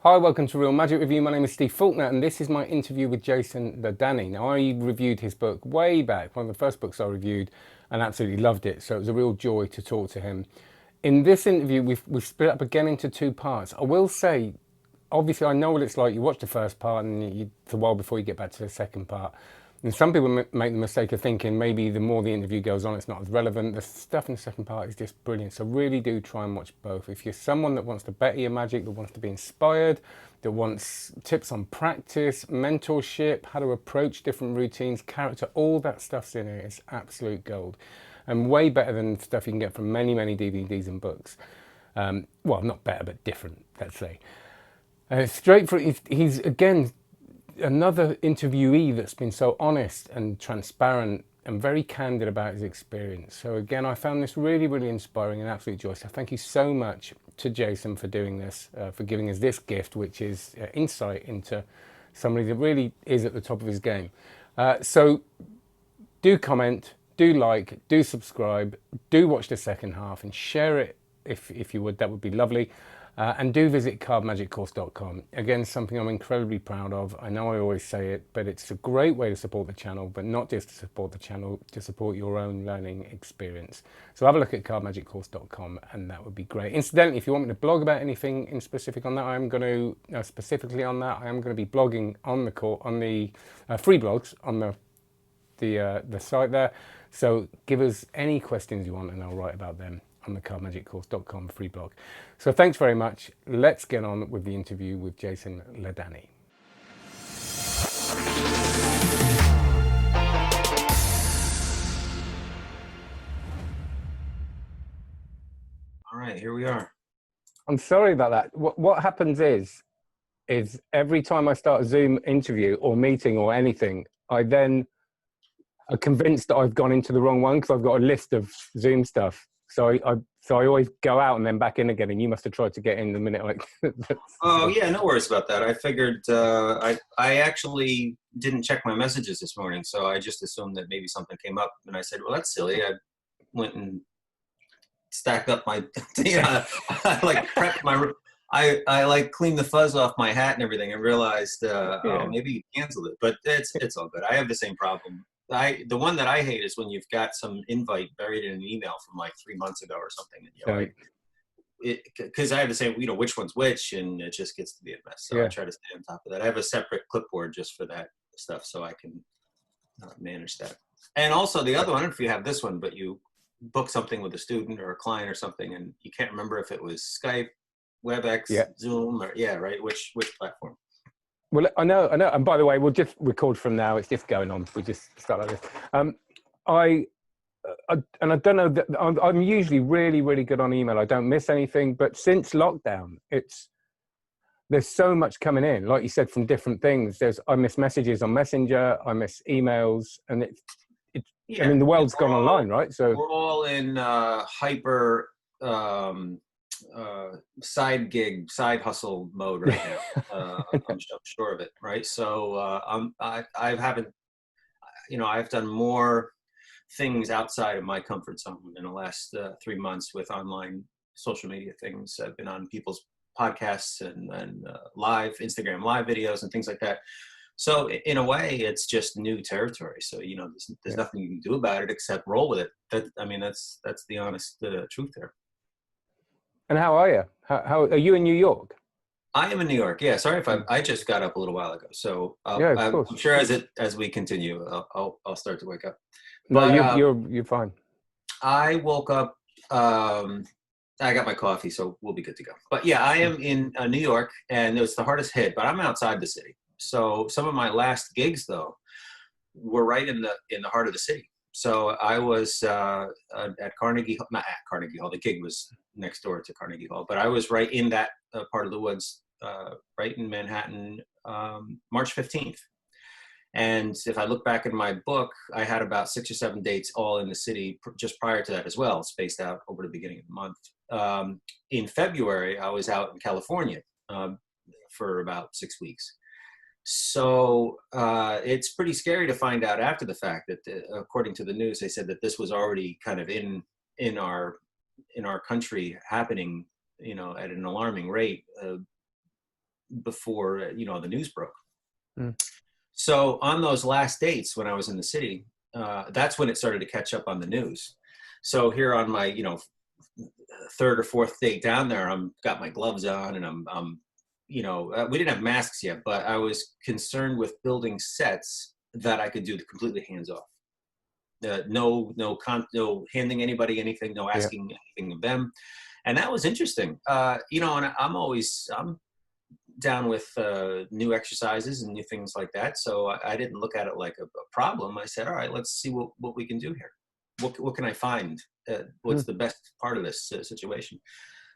Hi, welcome to Real Magic Review. My name is Steve Faulkner, and this is my interview with Jason Ladanye. Now, I reviewed his book way back, one of the first books I reviewed, and absolutely loved it. So it was a real joy to talk to him. In this interview, we've split up again into two parts. I will say, obviously, I know what it's like. You watch the first part, and it's a while before you get back to the second part. And some people make the mistake of thinking maybe the more the interview goes on, it's not as relevant. The stuff in the second part is just brilliant. So really do try and watch both. If you're someone that wants to better your magic, that wants to be inspired, that wants tips on practice, mentorship, how to approach different routines, character, all that stuff's in it. It's absolute gold. And way better than stuff you can get from many, many DVDs and books. Well, not better, but different, let's say. Straight for he's again another interviewee that's been so honest and transparent and very candid about his experience. So again, I found this really, really inspiring and absolute joy. So thank you so much to Jason for doing this, for giving us this gift, which is insight into somebody that really is at the top of his game. So do comment, do like, do subscribe, do watch the second half and share it if you would. That would be lovely. And do visit cardmagiccourse.com. Again, something I'm incredibly proud of. I know I always say it, but it's a great way to support the channel, but not just to support the channel, to support your own learning experience. So have a look at cardmagiccourse.com and that would be great. Incidentally, if you want me to blog about anything in specific on that, I am going to, specifically on that, I am going to be blogging on the course, on the free blogs on the site there. So give us any questions you want and I'll write about them on the cardmagiccourse.com free blog. So thanks very much. Let's get on with the interview with Jason Ladanye. All right, here we are. I'm sorry about that. What happens is every time I start a Zoom interview or meeting or anything, I then are convinced that I've gone into the wrong one because I've got a list of Zoom stuff. So I always go out and then back in again. And you must have tried to get in the minute like. Oh yeah, no worries about that. I figured I actually didn't check my messages this morning, so I just assumed that maybe something came up, and I said, "Well, that's silly." I went and stacked up my, I like prepped my, I like cleaned the fuzz off my hat and everything, and realized, oh, maybe you canceled it, but it's all good. I have the same problem. The one that I hate is when you've got some invite buried in an email from like 3 months ago or something, and you're like, because I have to say, which one's which, and it just gets to be a mess. So I try to stay on top of that. I have a separate clipboard just for that stuff, so I can manage that. And also the other one, if you have this one, but you book something with a student or a client or something, and you can't remember if it was Skype, WebEx, Zoom, or right, which platform. Well, I know. And by the way, we'll just record from now. It's just going on. We just start like this. I don't know that I'm usually really, really good on email. I don't miss anything. But since lockdown, there's so much coming in. Like you said, from different things. I miss messages on Messenger. I miss emails, and I mean, the world's gone online, right? So we're all in hyper side hustle mode right now. I'm sure of it, right? So I haven't, I've done more things outside of my comfort zone in the last 3 months with online social media things. I've been on people's podcasts and live Instagram live videos and things like that. So in a way, it's just new territory. So there's nothing you can do about it except roll with it. That's the honest truth there. And how are you? How are you in New York? I am in New York. Yeah, sorry if I just got up a little while ago. So I'm sure as we continue, I'll start to wake up. But no, you're fine. I woke up. I got my coffee, so we'll be good to go. But yeah, I am in New York, and it was the hardest hit. But I'm outside the city. So some of my last gigs, though, were right in the heart of the city. So I was at Carnegie, not at Carnegie Hall. The gig was next door to Carnegie Hall, but I was right in that part of the woods, right in Manhattan, March 15th. And if I look back in my book, I had about 6 or 7 dates all in the city just prior to that as well, spaced out over the beginning of the month. In February, I was out in California for about 6 weeks. So it's pretty scary to find out after the fact that, according to the news, they said that this was already kind of in our country happening, at an alarming rate. before, the news broke. Mm. So on those last dates when I was in the city, that's when it started to catch up on the news. So here on my, third or fourth date down there, got my gloves on, and we didn't have masks yet, but I was concerned with building sets that I could do completely hands off. No handing anybody anything, no Yeah. asking anything of them. And that was interesting. And I'm down with new exercises and new things like that. So I didn't look at it like a problem. I said, all right, let's see what we can do here. What can I find? What's the best part of this situation?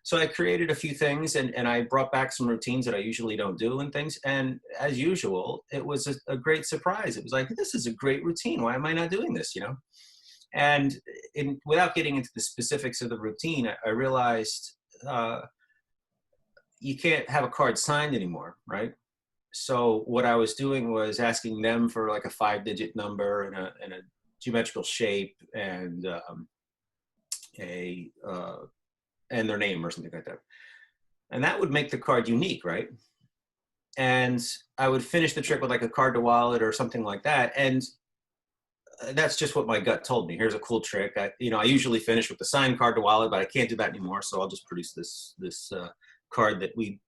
So I created a few things, and I brought back some routines that I usually don't do and things. And as usual, it was a great surprise. It was like, this is a great routine. Why am I not doing this? And without getting into the specifics of the routine, I realized you can't have a card signed anymore, right? So what I was doing was asking them for like a 5-digit number and a geometrical shape and and their name or something like that. And that would make the card unique, right? And I would finish the trick with like a card to wallet or something like that. And that's just what my gut told me. Here's a cool trick. I usually finish with the signed card to wallet, but I can't do that anymore. So I'll just produce this card that we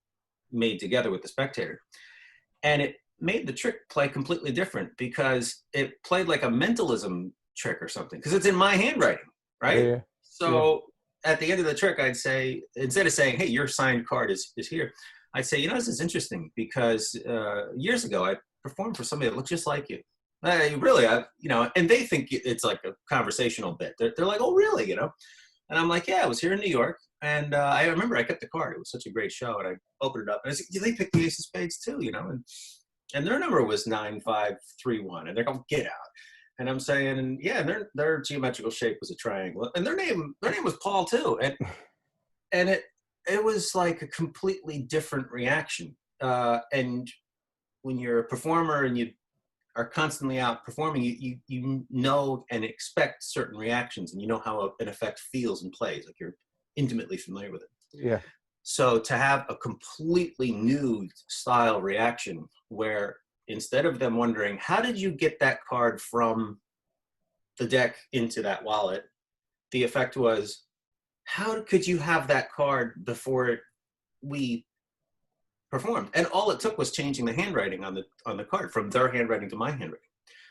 made together with the spectator. And it made the trick play completely different because it played like a mentalism trick or something, because it's in my handwriting, right? Yeah. So at the end of the trick, I'd say, instead of saying, hey, your signed card is here, I'd say, this is interesting because years ago I performed for somebody that looked just like you. Really, and they think it's like a conversational bit. They're like, oh, really, And I'm like, yeah, I was here in New York. And I remember I kept the card. It was such a great show. And I opened it up and I said, yeah, they picked the ace of spades too, and their number was 9531. And they're going, get out. And I'm saying, yeah, their geometrical shape was a triangle. And their name was Paul too. And it was like a completely different reaction. And when you're a performer and you are constantly out performing, you know and expect certain reactions, and you know how an effect feels and plays, like you're intimately familiar with it. Yeah. So to have a completely new style reaction where instead of them wondering, how did you get that card from the deck into that wallet? The effect was, how could you have that card before we performed? And all it took was changing the handwriting on the card from their handwriting to my handwriting.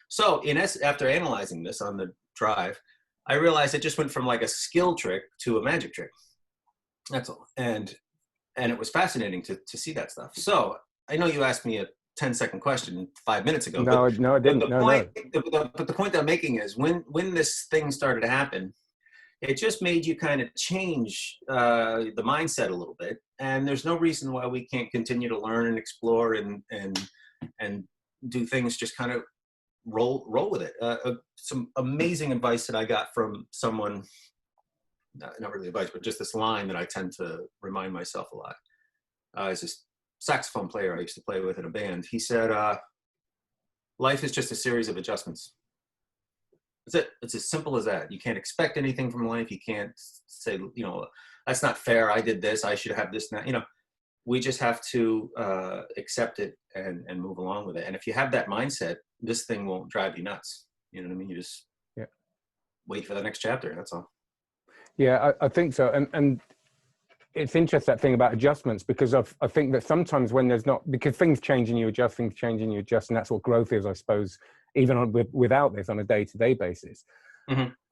So after analyzing this on the drive, I realized it just went from like a skill trick to a magic trick. That's all. And it was fascinating to see that stuff. So I know you asked me a 10-second question 5 minutes ago. No, I didn't. But the point that I'm making is when this thing started to happen, it just made you kind of change the mindset a little bit. And there's no reason why we can't continue to learn and explore and do things, just kind of roll with it. Some amazing advice that I got from someone, not really advice, but just this line that I tend to remind myself a lot. Is this saxophone player I used to play with in a band. He said, life is just a series of adjustments. That's it. It's as simple as that. You can't expect anything from life. You can't say, that's not fair. I did this. I should have this now. We just have to accept it and move along with it. And if you have that mindset, this thing won't drive you nuts. You know what I mean? You just wait for the next chapter. That's all. Yeah, I think so. And it's interesting, that thing about adjustments, because I think that sometimes when there's not, because things change and you adjust, things change and you adjust, and that's what growth is, I suppose, even without this, on a day-to-day basis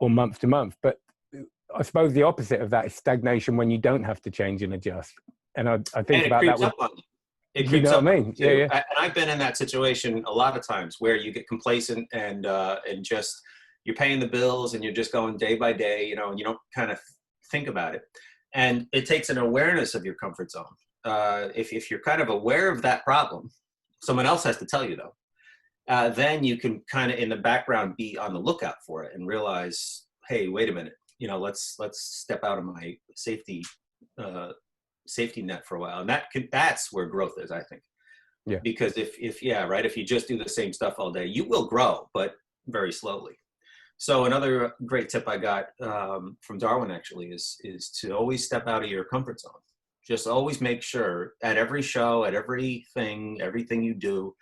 or month to month. But I suppose the opposite of that is stagnation, when you don't have to change and adjust. And I think about that. It creeps up. What I mean? Yeah. And I've been in that situation a lot of times where you get complacent and just you're paying the bills and you're just going day by day, and you don't kind of think about it. And it takes an awareness of your comfort zone. If you're kind of aware of that problem, someone else has to tell you though, then you can kind of in the background be on the lookout for it and realize, hey, wait a minute, let's step out of my safety net for a while. And that's where growth is, I think. Yeah. Because if you just do the same stuff all day, you will grow, but very slowly. So another great tip I got from Darwin actually is to always step out of your comfort zone. Just always make sure at every show, at everything you do,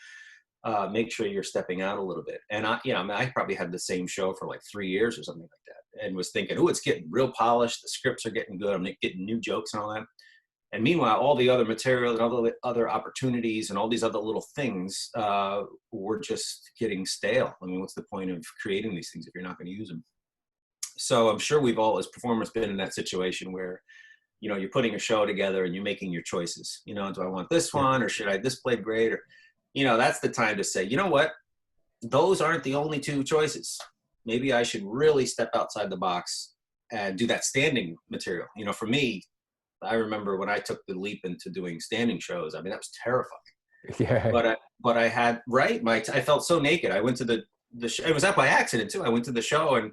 make sure you're stepping out a little bit. And I probably had the same show for like 3 years or something like that, and was thinking, oh, it's getting real polished. The scripts are getting good. I'm getting new jokes and all that. And meanwhile, all the other material and all the other opportunities and all these other little things were just getting stale. I mean, what's the point of creating these things if you're not going to use them? So I'm sure we've all, as performers, been in that situation where, you're putting a show together and you're making your choices. Do I want this one, or should I, this played great? Or, that's the time to say, you know what? Those aren't the only two choices. Maybe I should really step outside the box and do that standing material. For me, I remember when I took the leap into doing standing shows. I mean, that was terrifying. Yeah. But I had, right, I felt so naked. I went to the show. It was that by accident too. I went to the show and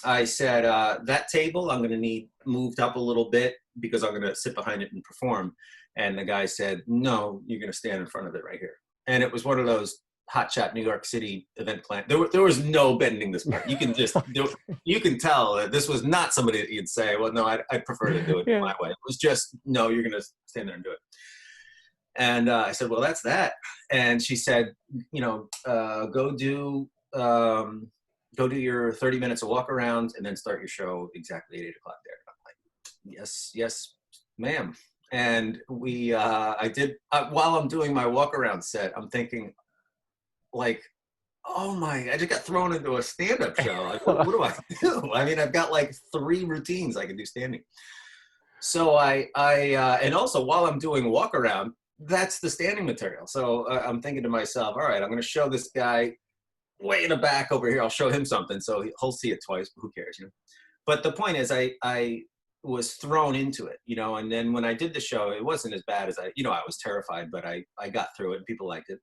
I said, that table I'm going to need moved up a little bit because I'm going to sit behind it and perform. And the guy said, no, you're going to stand in front of it right here. And it was one of those hotshot New York City event plan. There was no bending this part. You can just you can tell that this was not somebody that you'd say, well, no, I'd prefer to do it my way. It was just, no, you're going to stand there and do it. And I said, well, that's that. And she said, go do your 30 minutes of walk around and then start your show exactly at 8 o'clock there. And I'm like, yes, ma'am. And I did, while I'm doing my walk around set, I'm thinking, like, oh my, I just got thrown into a stand-up show. Like, what do I do? I mean, I've got like 3 routines I can do standing. So and also while I'm doing walk around, that's the standing material. So I'm thinking to myself, all right, I'm going to show this guy way in the back over here. I'll show him something. So he'll see it twice, but who cares, But the point is, I was thrown into it, and then when I did the show, it wasn't as bad as I was terrified, but I got through it and people liked it.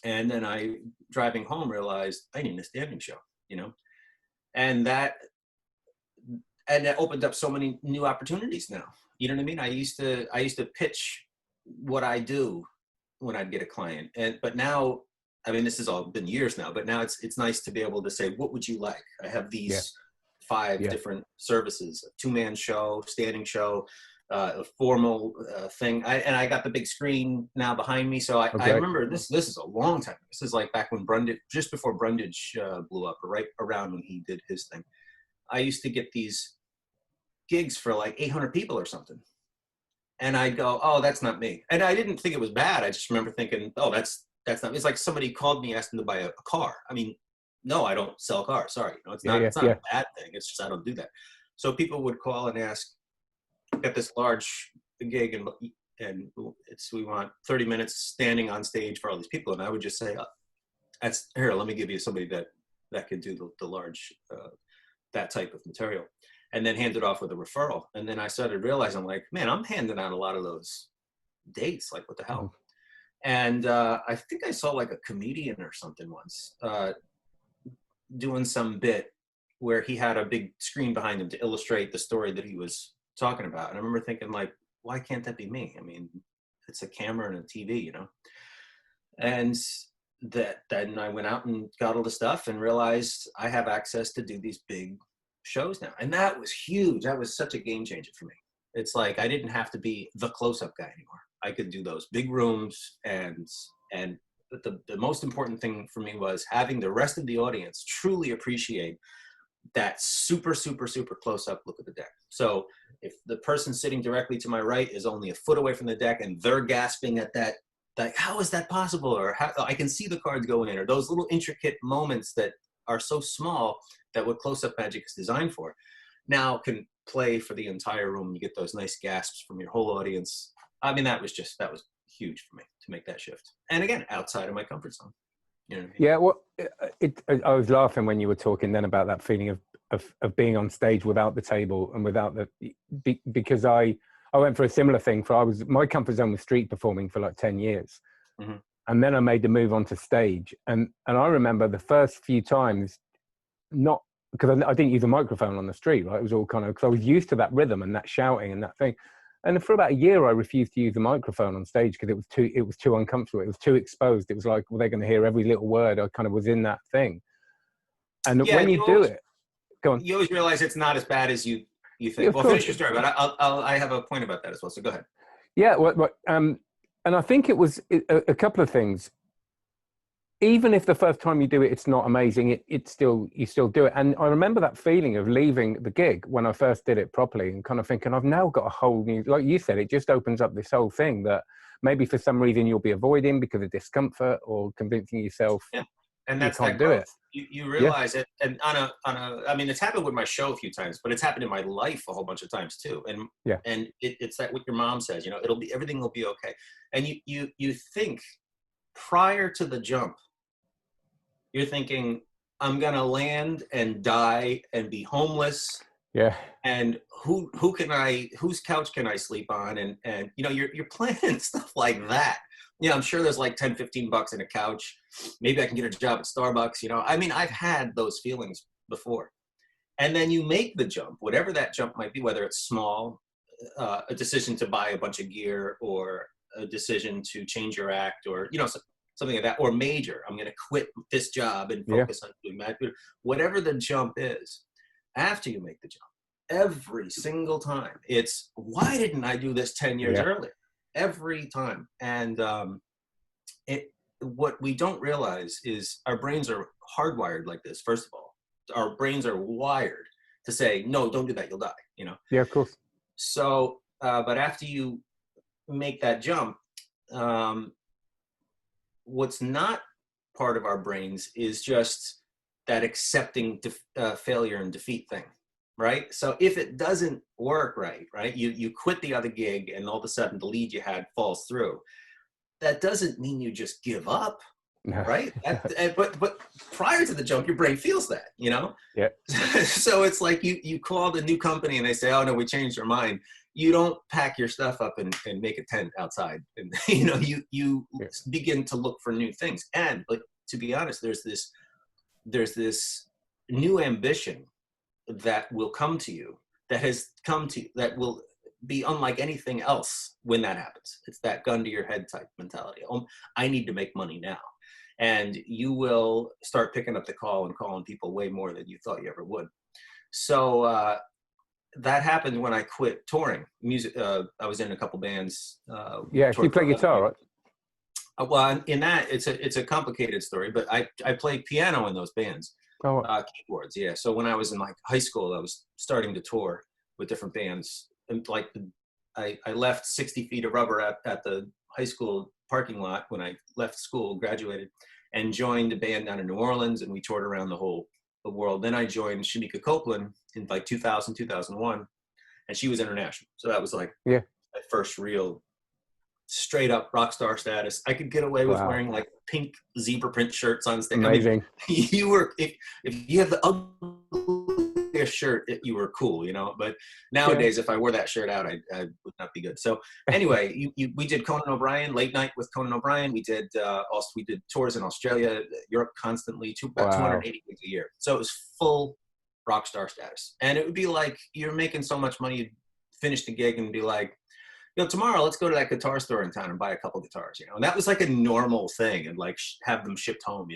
And then driving home, realized I need a standing show, and that opened up so many new opportunities now. You know what I mean? I used to pitch what I do when I'd get a client, but now, I mean, this has all been years now, but now it's nice to be able to say, what would you like? I have these 5 different services: a 2-man show, standing show, a formal thing. I got the big screen now behind me. So I remember this is a long time. This is like back when just before Brundage blew up, or right around when he did his thing. I used to get these gigs for like 800 people or something. And I'd go, oh, that's not me. And I didn't think it was bad. I just remember thinking, oh, that's not me. It's like somebody called me asking to buy a car. I mean, no, I don't sell cars. Sorry. It's not a bad thing. It's just, I don't do that. So people would call and ask, got this large gig and we want 30 minutes standing on stage for all these people. And I would just say, here, let me give you somebody that could do the large, that type of material, and then hand it off with a referral. And then I started realizing, like, man, I'm handing out a lot of those dates. Like, what the hell? And I think I saw like a comedian or something once doing some bit where he had a big screen behind him to illustrate the story that he was talking about. And I remember thinking, like, why can't that be me? I mean, it's a camera and a TV, And then I went out and got all the stuff and realized I have access to do these big shows now. And that was huge. That was such a game changer for me. It's like, I didn't have to be the close-up guy anymore. I could do those big rooms, and the most important thing for me was having the rest of the audience truly appreciate that super, super, super close-up look at the deck. So if the person sitting directly to my right is only a foot away from the deck and they're gasping at that, like, how is that possible? Or how, I can see the cards going in, or those little intricate moments that are so small that what close-up magic is designed for, now can play for the entire room. You get those nice gasps from your whole audience. I mean, that was huge for me to make that shift. And again, outside of my comfort zone. You know what I mean? Yeah, well, I was laughing when you were talking then about that feeling of being on stage without the table and without because I went for a similar thing. My comfort zone was street performing for like 10 years. Mm-hmm. And then I made the move onto stage. And I remember the first few times, not because I didn't use a microphone on the street, right? It was all kind of, because I was used to that rhythm and that shouting and that thing. And for about a year, I refused to use the microphone on stage because it was too uncomfortable. It was too exposed. It was like, well, they're going to hear every little word. I kind of was in that thing. And when you do it, go on. You always realize it's not as bad as you you Yeah, think? of Well, finish course. your story, but I have a point about that as well. So go ahead. Yeah, and I think it was a couple of things. Even if the first time you do it, it's not amazing, it's still, you still do it. And I remember that feeling of leaving the gig when I first did it properly and kind of thinking, I've now got a whole new, like you said, it just opens up this whole thing that maybe for some reason you'll be avoiding because of discomfort or convincing yourself Yeah, and you that's can't that do it. growth. You Yeah, realize it, and I mean, it's happened with my show a few times, but it's happened in my life a whole bunch of times too. yeah, And it's that what your mom says, it'll be, everything will be okay. And you think prior to the jump, you're thinking, I'm gonna land and die and be homeless, yeah, and whose couch can I sleep on, and you're planning stuff like that. I'm sure there's like 10-15 bucks in a couch. Maybe I can get a job at Starbucks. I mean, I've had those feelings before. And then you make the jump, whatever that jump might be, whether it's small, a decision to buy a bunch of gear, or a decision to change your act, or something like that, or major, I'm going to quit this job and yeah, focus on doing that. Whatever the jump is, after you make the jump, every single time, it's, why didn't I do this 10 years yeah, earlier? Every time. And what we don't realize is our brains are hardwired like this. First of all, our brains are wired to say, no, don't do that, you'll die. yeah, of course. So but after you make that jump, what's not part of our brains is just that accepting failure and defeat thing, right? So if it doesn't work right, you quit the other gig, and all of a sudden the lead you had falls through. That doesn't mean you just give up, No, right? But prior to the jump, your brain feels that. yeah, So it's like you call the new company and they say, oh no, we changed our mind. You don't pack your stuff up and make a tent outside, and you yeah, begin to look for new things. And but to be honest, there's this new ambition that will come to you, that will be unlike anything else when that happens. It's that gun to your head type mentality. I need to make money now. And you will start picking up the call and calling people way more than you thought you ever would. So that happened when I quit touring music. I was in a couple bands. yeah. You Toured for play 11 guitar, years. right? Well, in that, it's a complicated story, but I played piano in those bands, Oh, keyboards. Yeah. So when I was in like high school, I was starting to tour with different bands, and like I left 60 feet of rubber at the high school parking lot when I left school, graduated, and joined a band down in New Orleans, and we toured around the world. Then I joined Shamika Copeland in like 2000, 2001, and she was international. So that was like yeah. my first real straight up rock star status. I could get away with Wow, wearing like pink zebra print shirts on stage. I mean, amazing. you were, if you have the ugliest shirt, you were cool, But Yeah, nowadays, if I wore that shirt out, I would not be good. So anyway, we did Conan O'Brien, late night with Conan O'Brien. We did we did tours in Australia, Europe, constantly, about wow. 280 gigs a year. So it was full rock star status, and it would be like you're making so much money, you'd finish the gig and be like, tomorrow let's go to that guitar store in town and buy a couple guitars, and that was like a normal thing, and like have them shipped home.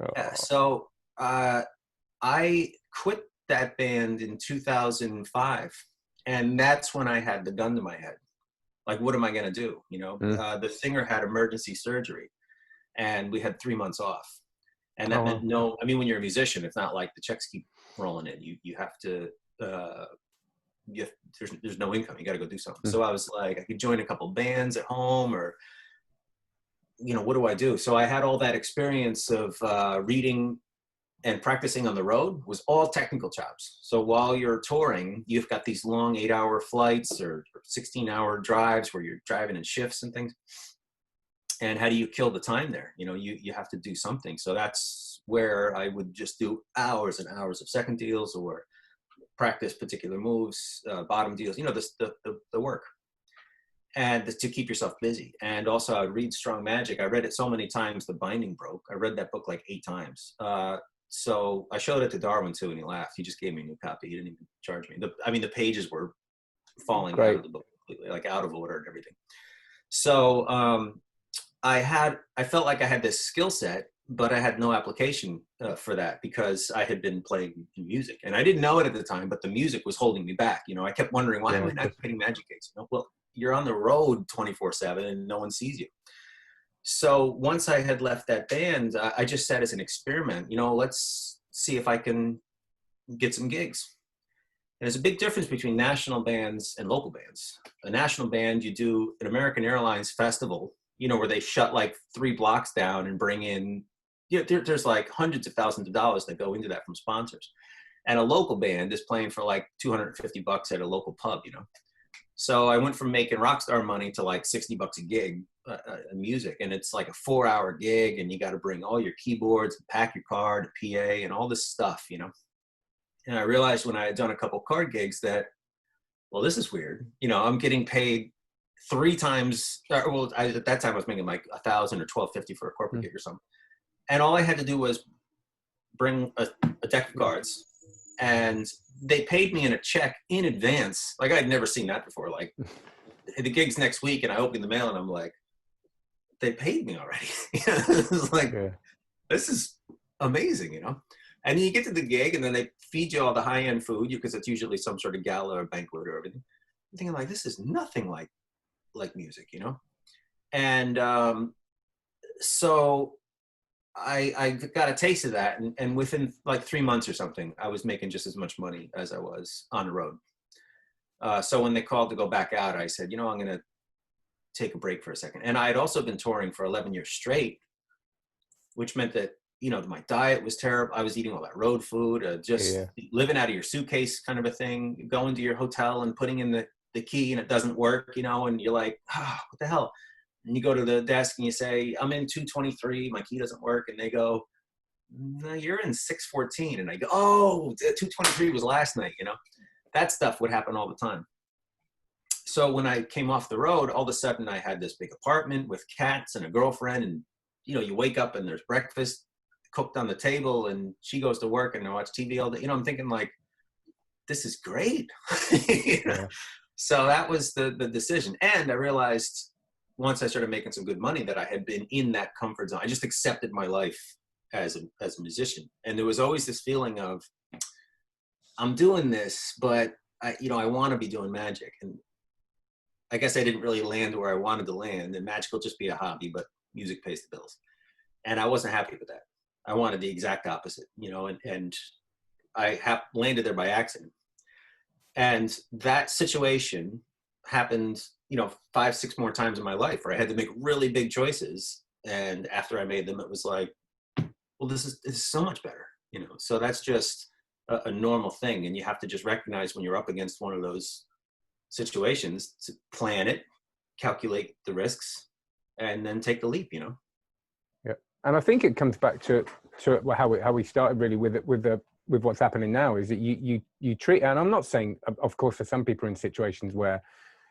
Oh, So I quit that band in 2005, and that's when I had the gun to my head. Like, what am I going to do? mm. The singer had emergency surgery, and we had 3 months off, and that Oh, meant wow. no. I mean, when you're a musician, it's not like the checks keep rolling in. You have to. There's no income. You got to go do something. Mm. So I was like, I could join a couple bands at home, or what do I do? So I had all that experience of reading and practicing on the road, was all technical jobs. So while you're touring, you've got these long 8-hour flights or 16-hour drives where you're driving in shifts and things. And how do you kill the time there? You have to do something. So that's where I would just do hours and hours of second deals, or practice particular moves, bottom deals, the work, and to keep yourself busy. And also I would read Strong Magic. I read it so many times, the binding broke. I read that book like 8 times. So I showed it to Darwin too, and he laughed. He just gave me a new copy. He didn't even charge me. The pages were falling out of Great. the book completely, like out of order and everything. So I felt like I had this skill set but I had no application for that because I had been playing music, and I didn't know it at the time, but the music was holding me back. You know, I kept wondering, why am Yeah. I not getting magic gigs? You know, well, you're on the road 24/7 and no one sees you. So once I had left that band, I just said as an experiment, you know, let's see if I can get some gigs. And there's a big difference between national bands and local bands. A national band, you do an American Airlines festival, you know, where they shut like 3 blocks down and bring in, you know, there's like hundreds of thousands of dollars that go into that from sponsors. And a local band is playing for like $250 at a local pub, you know. So I went from making rock star money to like $60 a gig music. And it's like a 4-hour gig, and you got to bring all your keyboards, pack your car, the PA, and all this stuff, you know. And I realized when I had done a couple card gigs that, well, this is weird. You know, I'm getting paid 3 times. Well, at that time I was making like 1,000 or 1,250 for a corporate gig or something. And all I had to do was bring a deck of cards, and they paid me in a check in advance. Like I'd never seen that before. Like the gig's next week, and I open the mail, and I'm like, they paid me already. It's like, Yeah. this is amazing, you know. And then you get to the gig, and then they feed you all the high-end food, because it's usually some sort of gala or banquet or everything. I'm thinking like, this is nothing like music, you know. And so I got a taste of that, and within like 3 months or something, I was making just as much money as I was on the road. So when they called to go back out, I said, you know, I'm going to take a break for a second. And I had also been touring for 11 years straight, which meant that, you know, my diet was terrible. I was eating all that road food, just Yeah. living out of your suitcase kind of a thing, going to your hotel and putting in the key, and it doesn't work, you know, and you're like, oh, what the hell? And you go to the desk and you say, I'm in 223, my key doesn't work. And they go, no, you're in 614. And I go, oh, 223 was last night, you know. That stuff would happen all the time. So when I came off the road, all of a sudden I had this big apartment with cats and a girlfriend, and, you know, you wake up and there's breakfast cooked on the table, and she goes to work and I watch TV all day. You know, I'm thinking like, this is great. You know? Yeah. So that was the decision. And I realized once I started making some good money that I had been in that comfort zone. I just accepted my life as a musician. And there was always this feeling of, I'm doing this, but I want to be doing magic. And I guess I didn't really land where I wanted to land, and magic will just be a hobby, but music pays the bills. And I wasn't happy with that. I wanted the exact opposite, you know, and I landed there by accident. And that situation happened, you know, 5, 6 more times in my life, where I had to make really big choices. And after I made them, it was like, well, this is so much better, you know. So that's just a normal thing. And you have to just recognize when you're up against one of those situations to plan it, calculate the risks, and then take the leap, you know. Yeah. And I think it comes back to how we started really with what's happening now, is that you treat, and I'm not saying, of course, for some people in situations where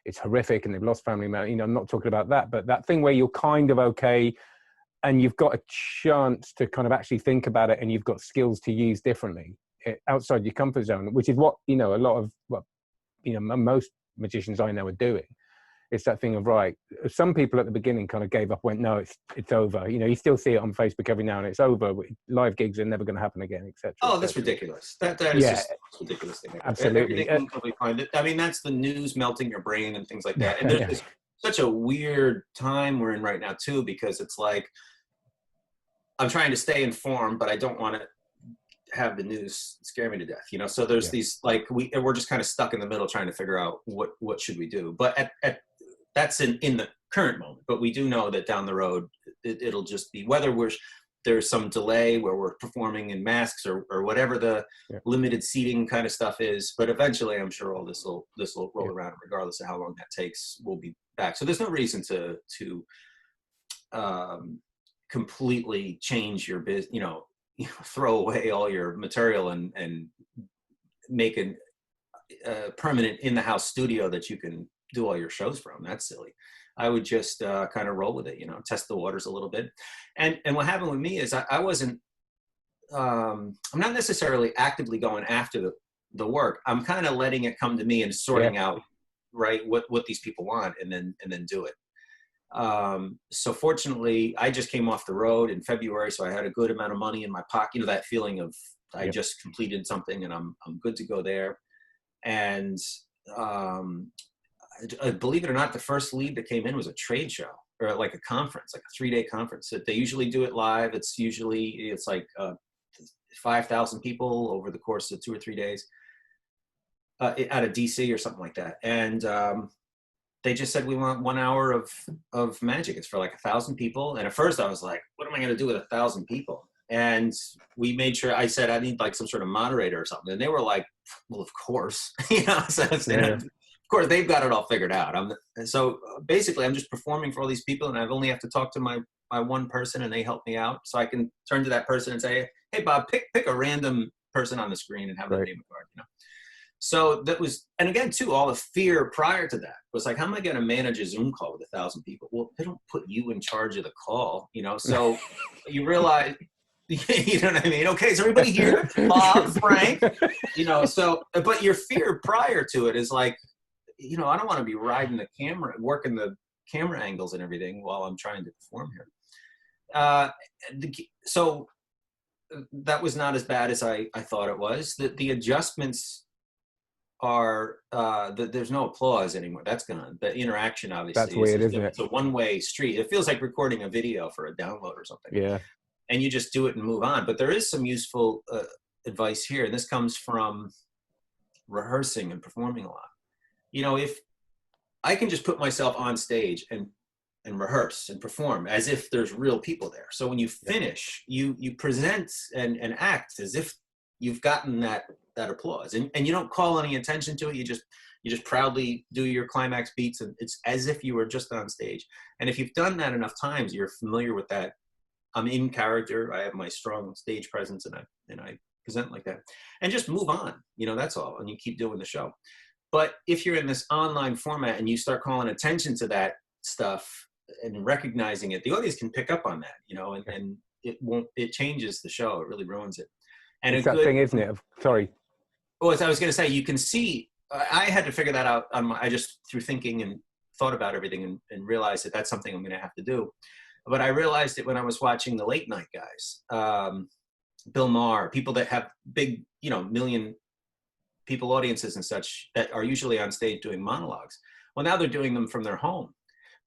it's horrific and they've lost family members, you know, I'm not talking about that, but that thing where you're kind of okay and you've got a chance to kind of actually think about it, and you've got skills to use differently outside your comfort zone, which is what, you know, a lot of, well, you know, most magicians I know are doing. It's that thing of, right, some people at the beginning kind of gave up, went, no, it's over. You know, you still see it on Facebook every now and it's over. Live gigs are never going to happen again, etc. Oh, that's ridiculous. That is yeah, just the ridiculous thing. absolutely. Everything will be fine. I mean, that's the news melting your brain and things like that. And there's such a weird time we're in right now too, because it's like, I'm trying to stay informed, but I don't want to have the news scare me to death, you know. So there's these, like, we're just kind of stuck in the middle trying to figure out what should we do. But that's in the current moment. But we do know that down the road it'll just be, whether there's some delay where we're performing in masks or whatever the limited seating kind of stuff is. But eventually, I'm sure all this will roll around, regardless of how long that takes. We'll be back. So there's no reason to completely change your business, you know, throw away all your material and make a permanent in-the-house studio that you can do all your shows from. That's silly. I would just kind of roll with it, you know, test the waters a little bit. And what happened with me is I wasn't, I'm not necessarily actively going after the work. I'm kind of letting it come to me and sorting out, right, what these people want, and then do it. So fortunately, I just came off the road in February, so I had a good amount of money in my pocket. You know, that feeling of I Yep. just completed something and I'm good to go there. And um, believe it or not, the first lead that came in was a trade show or like a conference, like a 3-day conference. They usually do it live. It's like 5,000 people over the course of 2 or 3 days out of DC or something like that. And they just said, we want 1 hour of magic. It's for like 1,000 people. And at first I was like, what am I going to do with 1,000 people? And we made sure, I said, I need like some sort of moderator or something. And they were like, well, of course, you know, so of course they've got it all figured out. So basically I'm just performing for all these people and I only have to talk to my one person and they help me out. So I can turn to that person and say, hey, Bob, pick a random person on the screen and have them name a card, you know? So that was, and again, too, all the fear prior to that was like, how am I going to manage a Zoom call with 1,000 people? Well, they don't put you in charge of the call, you know? So you realize, you know what I mean? Okay, is everybody here? Bob, Frank, you know, so, but your fear prior to it is like, you know, I don't want to be riding the camera, working the camera angles and everything while I'm trying to perform here. So that was not as bad as I thought it was. The adjustments are there's no applause anymore. That's gone. The interaction obviously That's weird, isn't it? It's a one-way street. It feels like recording a video for a download or something. Yeah. And you just do it and move on. But there is some useful advice here, and this comes from rehearsing and performing a lot. You know, if I can just put myself on stage and rehearse and perform as if there's real people there. So when you finish, you present and act as if you've gotten that applause, and you don't call any attention to it. You just proudly do your climax beats, and it's as if you were just on stage. And if you've done that enough times, you're familiar with that. I'm in character. I have my strong stage presence, and I present like that, and just move on. You know, that's all, and you keep doing the show. But if you're in this online format and you start calling attention to that stuff and recognizing it, the audience can pick up on that, you know, and it changes the show. It really ruins it. And it's that thing, isn't it? Sorry. Well, as I was going to say, you can see, I had to figure that out I just through thinking and thought about everything and realized that that's something I'm going to have to do. But I realized it when I was watching the late night guys, Bill Maher, people that have big, you know, million people audiences and such that are usually on stage doing monologues. Well, now they're doing them from their home.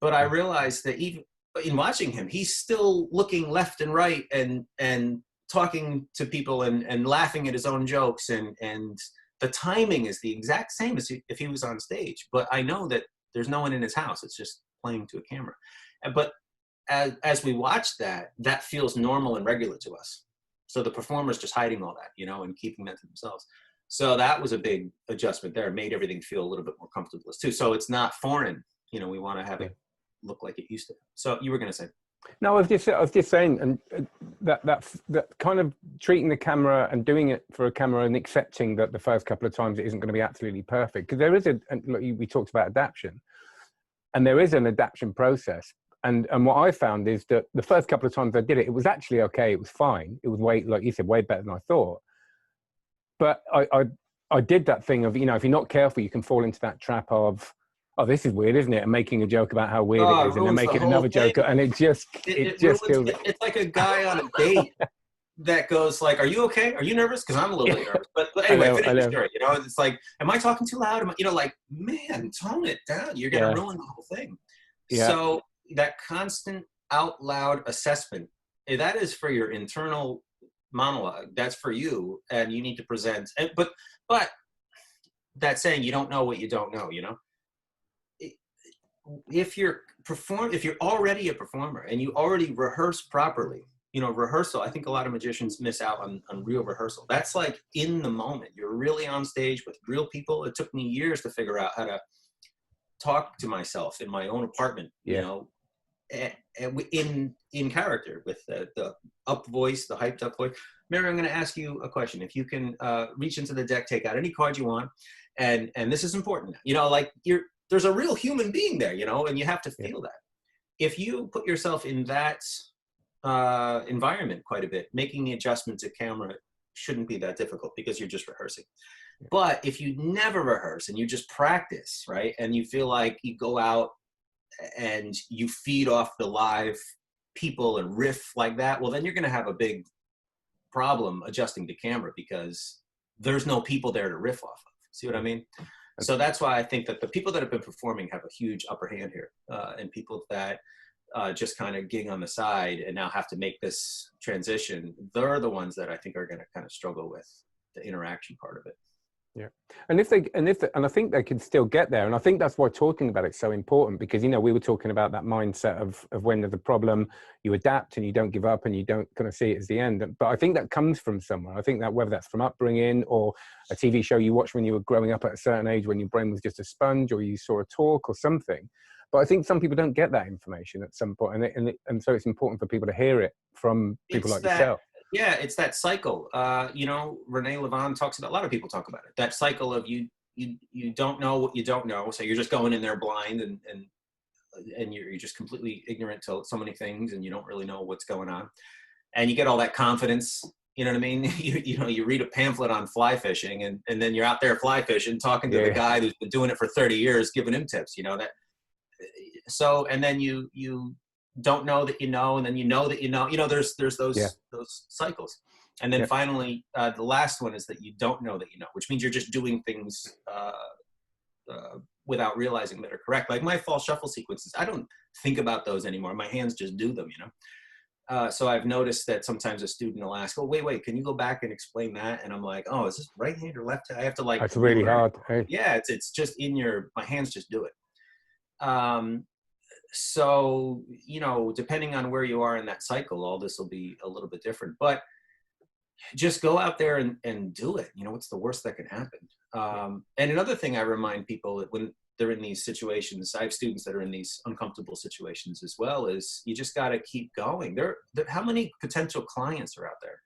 But I realized that even in watching him, he's still looking left and right and talking to people and laughing at his own jokes. And the timing is the exact same as if he was on stage. But I know that there's no one in his house. It's just playing to a camera. But as we watch that feels normal and regular to us. So the performer's just hiding all that, you know, and keeping that to themselves. So that was a big adjustment there. It made everything feel a little bit more comfortable too. So it's not foreign. You know, we want to have it look like it used to. So you were going to say? No, I was just saying, and that kind of treating the camera and doing it for a camera and accepting that the first couple of times it isn't going to be absolutely perfect, because there is we talked about adaptation, and there is an adaptation process. And what I found is that the first couple of times I did it, it was actually okay. It was fine. It was like you said, way better than I thought. But I did that thing of, you know, if you're not careful, you can fall into that trap of, oh, this is weird, isn't it? And making a joke about how weird it is, and then making another joke, and it just kills it. It's like a guy on a date that goes like, "Are you okay? Are you nervous?" Because I'm a little bit nervous. But anyway, finish the story. You know, it's like, am I talking too loud? You know, like, man, tone it down. You're gonna ruin the whole thing. Yeah. So that constant out loud assessment, that is for your internal monologue. That's for you, and you need to present. But that saying, you don't know what you don't know. You know. If you're already a performer and you already rehearse properly, you know, rehearsal, I think a lot of magicians miss out on real rehearsal. That's like in the moment. You're really on stage with real people. It took me years to figure out how to talk to myself in my own apartment, you know, in character with the up voice, the hyped up voice. Mary, I'm going to ask you a question. If you can reach into the deck, take out any card you want. And this is important. You know, like there's a real human being there, you know, and you have to feel that. If you put yourself in that environment quite a bit, making the adjustment to camera shouldn't be that difficult because you're just rehearsing. But if you never rehearse and you just practice, right, and you feel like you go out and you feed off the live people and riff like that, well, then you're going to have a big problem adjusting to camera because there's no people there to riff off of. See what I mean? So that's why I think that the people that have been performing have a huge upper hand here, and people that just kind of gig on the side and now have to make this transition, they're the ones that I think are going to kind of struggle with the interaction part of it. Yeah, and I think they can still get there, and I think that's why talking about it's so important, because, you know, we were talking about that mindset of when there's a problem, you adapt and you don't give up and you don't kind of see it as the end. But I think that comes from somewhere. I think that whether that's from upbringing or a TV show you watched when you were growing up at a certain age, when your brain was just a sponge, or you saw a talk or something. But I think some people don't get that information at some point, and so it's important for people to hear it from people like yourself. Yeah, it's that cycle. You know, Renee Levon talks about, a lot of people talk about it, that cycle of you don't know what you don't know. So you're just going in there blind, and you're just completely ignorant to so many things, and you don't really know what's going on. And you get all that confidence, you know what I mean? You know, you read a pamphlet on fly fishing, and then you're out there fly fishing, talking to the guy who's been doing it for 30 years, giving him tips, you know, that. So, and then you don't know that you know, and then you know that you know, there's those cycles. And then finally, the last one is that you don't know that you know, which means you're just doing things without realizing that are correct. Like my fall shuffle sequences, I don't think about those anymore. My hands just do them, you know? So I've noticed that sometimes a student will ask, oh, wait, can you go back and explain that? And I'm like, oh, is this right hand or left hand? I have to like, it's really hard. Hey? Yeah, it's just my hands just do it. So, you know, depending on where you are in that cycle, all this will be a little bit different, but just go out there and do it. You know, what's the worst that can happen? And another thing I remind people that when they're in these situations, I have students that are in these uncomfortable situations as well, is you just got to keep going. How many potential clients are out there?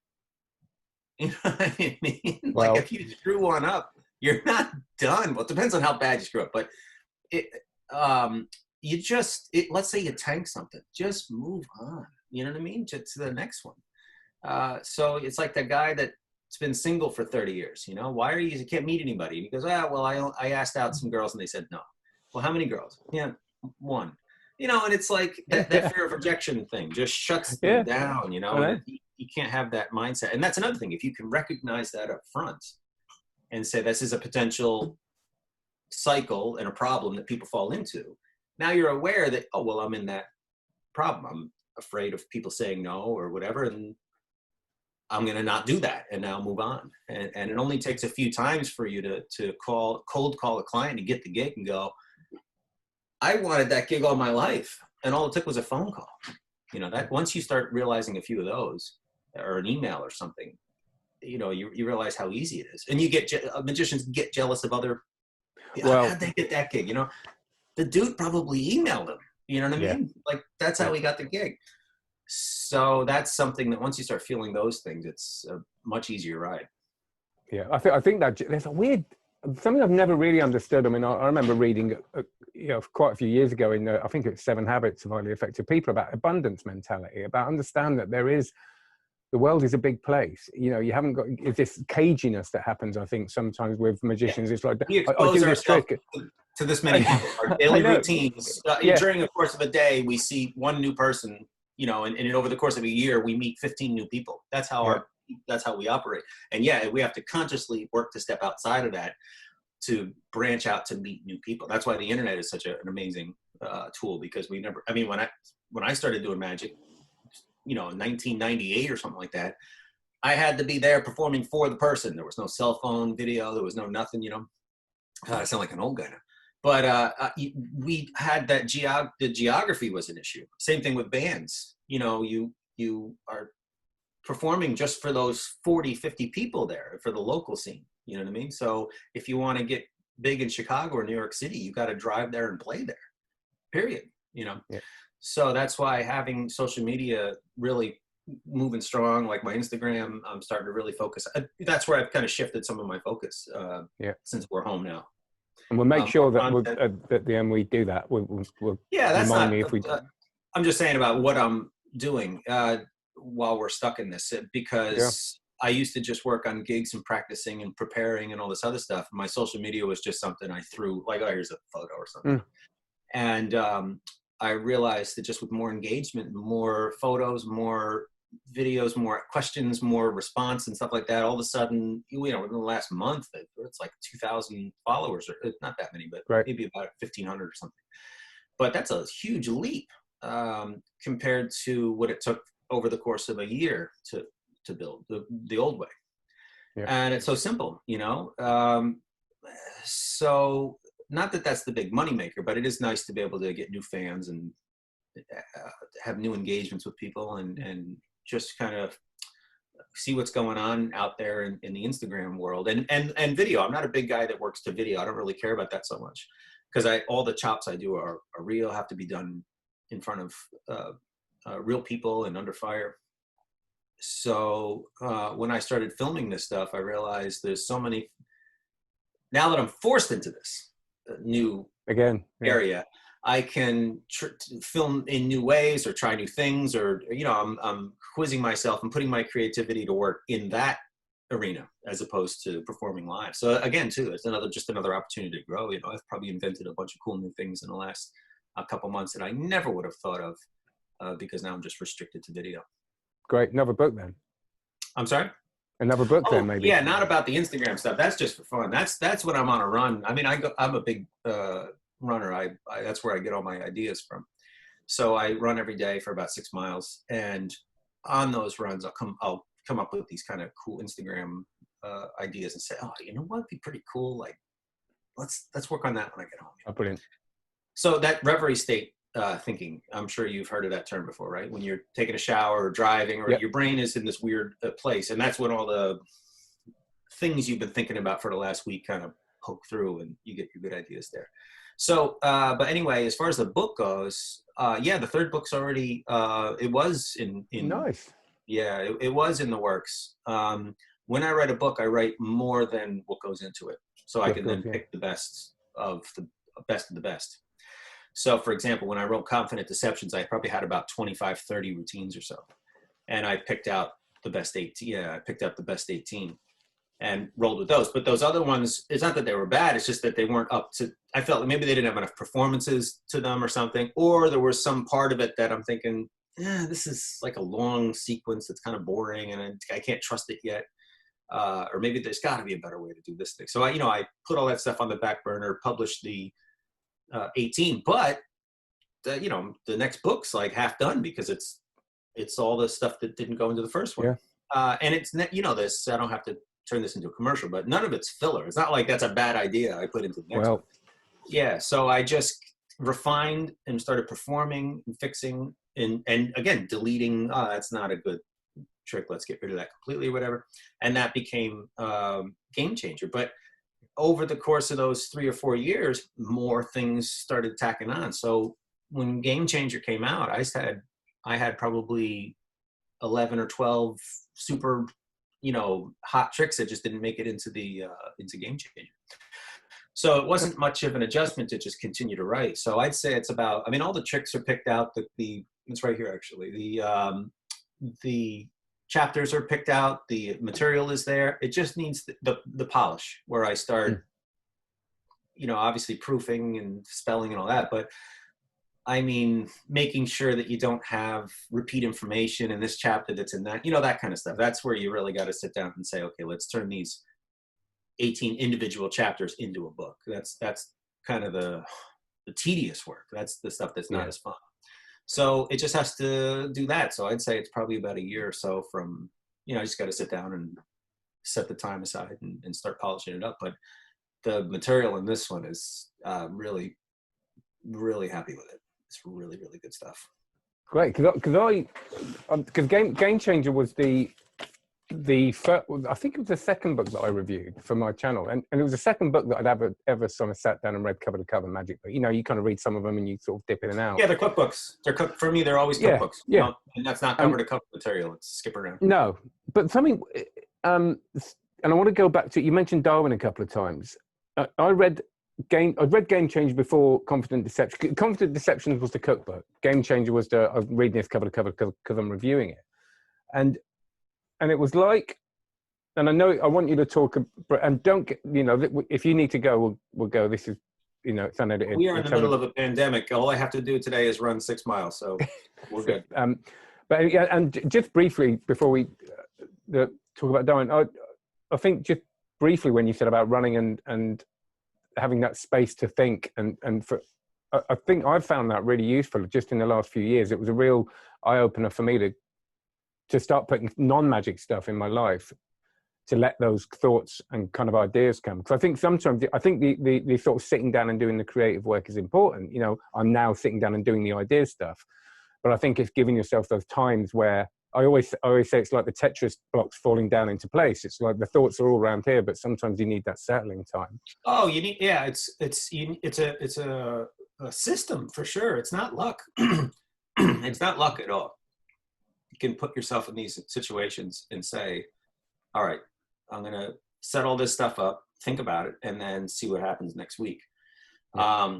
You know what I mean? Well, like if you screw one up, you're not done. Well, it depends on how bad you screw up, but let's say you tank something, just move on. You know what I mean? To the next one. So it's like that guy that's been single for 30 years, you know, why you can't meet anybody? And he goes, well, I asked out some girls and they said no. Well, how many girls? Yeah, one. You know, and it's like that fear of rejection thing just shuts them down, you know, and you can't have that mindset. And that's another thing. If you can recognize that up front and say, this is a potential cycle and a problem that people fall into, now you're aware that, oh, well, I'm in that problem. I'm afraid of people saying no or whatever, and I'm going to not do that and now move on. And it only takes a few times for you to cold call a client to get the gig and go, I wanted that gig all my life. And all it took was a phone call. You know, that once you start realizing a few of those, or an email or something, you know, you realize how easy it is. And you get, magicians get jealous of other, how'd they get that gig? You know, the dude probably emailed him. You know what I mean? Like, that's how he got the gig. So that's something that once you start feeling those things, it's a much easier ride. Yeah, I think that there's a weird, something I've never really understood. I mean, I remember reading, you know, quite a few years ago in I think it's 7 Habits of Highly Effective People, about abundance mentality, about understand that the world is a big place. You know, you haven't got this caginess that happens, I think, sometimes with magicians. It's like, we expose ourselves to this many people. Our daily routines. During the course of a day, we see one new person, you know, and over the course of a year, we meet 15 new people. That's how that's how we operate. And we have to consciously work to step outside of that to branch out to meet new people. That's why the internet is such an amazing tool, because when I started doing magic, you know, in 1998 or something like that, I had to be there performing for the person. There was no cell phone video. There was no nothing, you know. I sound like an old guy now. But we had that the geography was an issue. Same thing with bands. You know, you are performing just for those 40, 50 people there for the local scene. You know what I mean? So if you want to get big in Chicago or New York City, you got to drive there and play there, period. You know? Yeah. So that's why having social media really moving strong, like my Instagram, I'm starting to really focus. That's where I've kind of shifted some of my focus since we're home now. And we'll make sure that at the end we do that. We'll that's remind not, me if we. I'm just saying about what I'm doing while we're stuck in this, because I used to just work on gigs and practicing and preparing and all this other stuff. My social media was just something I threw, like, oh, here's a photo or something. And I realized that just with more engagement, more photos, more videos, more questions, more response and stuff like that, all of a sudden, you know, in the last month, it's like 2,000 followers, or not that many, but Right. maybe about 1,500 or something. But that's a huge leap compared to what it took over the course of a year to build the old way. Yeah. And it's so simple, you know. So not that that's the big moneymaker, but it is nice to be able to get new fans and have new engagements with people, and just kind of see what's going on out there in the Instagram world, and video. I'm not a big guy that works to video. I don't really care about that so much, because all the chops I do are real, have to be done in front of real people and under fire. So when I started filming this stuff, I realized there's so many, now that I'm forced into this new area, I can film in new ways or try new things, or, you know, I'm quizzing myself and putting my creativity to work in that arena as opposed to performing live. So again, too, it's just another opportunity to grow. You know, I've probably invented a bunch of cool new things in the last couple months that I never would have thought of because now I'm just restricted to video. Great. Another book then. I'm sorry? Another book then, maybe. Yeah, not about the Instagram stuff. That's just for fun. That's when I'm on a run. I mean, I'm a big runner. I that's where I get all my ideas from. So I run every day for about 6 miles, and on those runs, I'll come up with these kind of cool Instagram ideas and say, oh, you know what, would be pretty cool. Like, let's work on that when I get home. Oh, brilliant. So that reverie state thinking, I'm sure you've heard of that term before, right? When you're taking a shower or driving, or your brain is in this weird place, and that's when all the things you've been thinking about for the last week kind of poke through, and you get your good ideas there. So, but anyway, as far as the book goes, yeah, the third book's already, it was in nice. Yeah, it was in the works. When I write a book, I write more than what goes into it, so I can then pick the best of the best. So, for example, when I wrote Confident Deceptions, I probably had about 25, 30 routines or so. And I picked out the best 18. Yeah, I picked out the best 18 and rolled with those. But those other ones, it's not that they were bad. It's just that they weren't up to, I felt like maybe they didn't have enough performances to them or something. Or there was some part of it that I'm thinking, this is like a long sequence that's kind of boring and I can't trust it yet. Or maybe there's got to be a better way to do this thing. So I put all that stuff on the back burner, published the 18, but the next book's like half done because it's all the stuff that didn't go into the first one. And it's this, I don't have to turn this into a commercial, but none of it's filler. It's not like that's a bad idea I put into the next one. Yeah, so I just refined and started performing and fixing and again deleting. That's not a good trick, let's get rid of that completely or whatever. And that became Game Changer. But over the course of those 3 or 4 years, more things started tacking on. So when Game Changer came out, I had probably 11 or 12 super, hot tricks that just didn't make it into Game Changer. So it wasn't much of an adjustment to just continue to write. So I'd say it's about, all the tricks are picked out. It's right here actually. The chapters are picked out, the material is there. It just needs the polish where I start, obviously proofing and spelling and all that, but making sure that you don't have repeat information in this chapter that's in that, that kind of stuff. That's where you really got to sit down and say, okay, let's turn these 18 individual chapters into a book. That's kind of the tedious work. That's the stuff that's not as fun. So it just has to do that. So I'd say it's probably about a year or so from, you just got to sit down and set the time aside and start polishing it up. But the material in this one is really, really happy with it. It's really, really good stuff. Great, because Game Changer was the first, I think it was the second book that I reviewed for my channel, and it was the second book that I'd ever sort of sat down and read cover to cover magic. But you kind of read some of them and you sort of dip in and out. Yeah, they're cookbooks. For me, they're always cookbooks. Yeah, and that's not cover to cover material. It's skip around. No, but something, and I want to go back to, you mentioned Darwin a couple of times. I'd read Game Changer before Confident Deception. Confident Deception was the cookbook. Game Changer was I'm reading this cover to cover because I'm reviewing it, and it was like, and I know I want you to talk, and don't get, if you need to go, we'll go. This is it's unedited. We are in the middle of a pandemic. All I have to do today is run 6 miles, so we're good. But yeah, and just briefly before we talk about Darwin, I think just briefly when you said about running and having that space to think, I think I've found that really useful just in the last few years. It was a real eye opener for me to start putting non-magic stuff in my life, to let those thoughts and kind of ideas come. Because I think sometimes, the sort of sitting down and doing the creative work is important. I'm now sitting down and doing the idea stuff, but I think it's giving yourself those times where I always say it's like the Tetris blocks falling down into place. It's like the thoughts are all around here, but sometimes you need that settling time. Oh, you need, yeah, it's a system for sure. It's not luck. It's not luck at all. You can put yourself in these situations and say, all right, I'm going to set all this stuff up, think about it, and then see what happens next week. Yeah.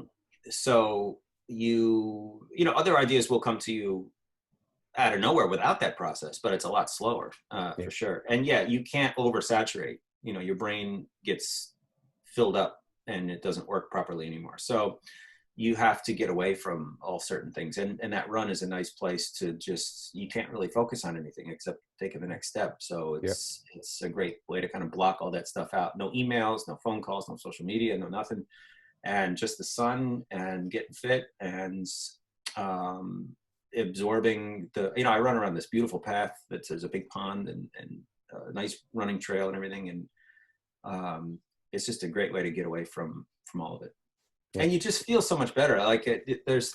So other ideas will come to you out of nowhere without that process, but it's a lot slower, for sure. And yeah, you can't oversaturate. Your brain gets filled up and it doesn't work properly anymore. So you have to get away from all certain things. And that run is a nice place to just, you can't really focus on anything except taking the next step. So it's a great way to kind of block all that stuff out. No emails, no phone calls, no social media, no nothing. And just the sun and getting fit and absorbing I run around this beautiful path there's a big pond and a nice running trail and everything. And it's just a great way to get away from all of it. Yeah. And you just feel so much better. Like there's